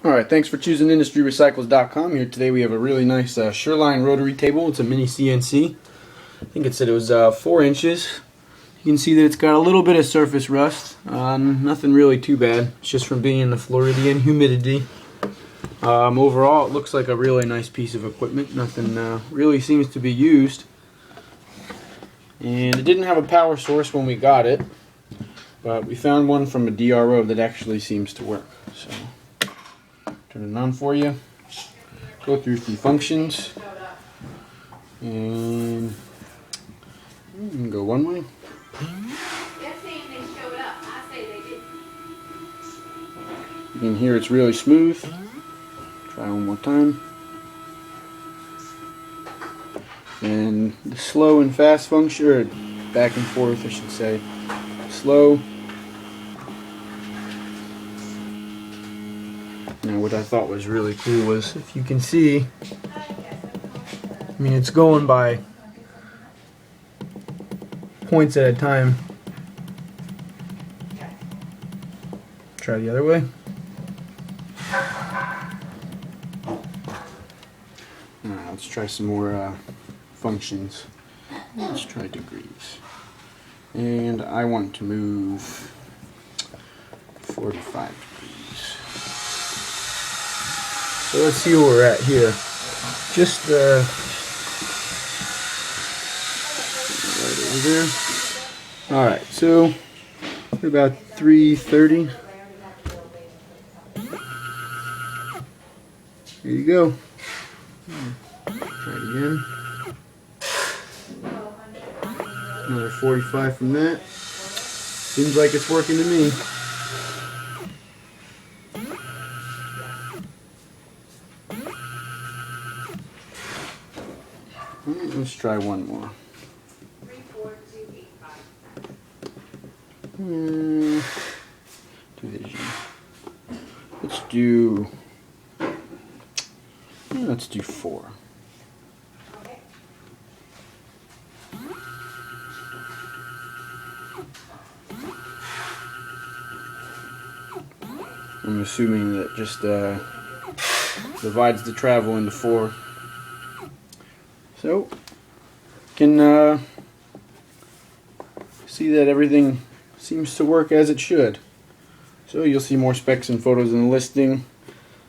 Alright, thanks for choosing IndustryRecycles.com. Here today we have a really nice Sherline rotary table. It's a mini CNC. I think it said it was 4 inches. You can see that it's got a little bit of surface rust. Nothing really too bad. It's just from being in the Floridian humidity. Overall, it looks like a really nice piece of equipment. Nothing really seems to be used. And it didn't have a power source when we got it, but we found one from a DRO that actually seems to work. So, turn it on for you. Go through some functions, and you can go one way. You can hear it's really smooth. Try one more time. And the slow and fast function, or back and forth I should say. Slow. Now what I thought was really cool was, if you can see, I mean, it's going by points at a time. Try the other way. Let's try some more functions. Let's try degrees. And I want to move 45 degrees. So let's see where we're at here. Just right over there. Alright, so we're about 330. There you go. Try it again. Another 45 from that. Seems like it's working to me. Alright, let's try one more. Division. Let's do 4. I'm assuming that just divides the travel into 4. So, can see that everything seems to work as it should. So you'll see more specs and photos in the listing.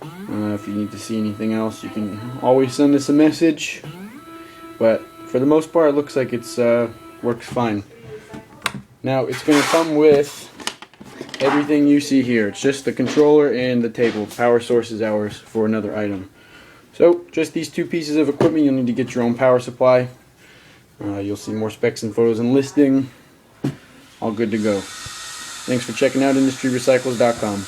If you need to see anything else, you can always send us a message. But for the most part, it looks like it's works fine. Now it's going to come with everything you see here. It's just the controller and the table. Power source is ours for another item. So just these 2 pieces of equipment. You'll need to get your own power supply. You'll see more specs and photos in listing. All good to go. Thanks for checking out IndustryRecycles.com.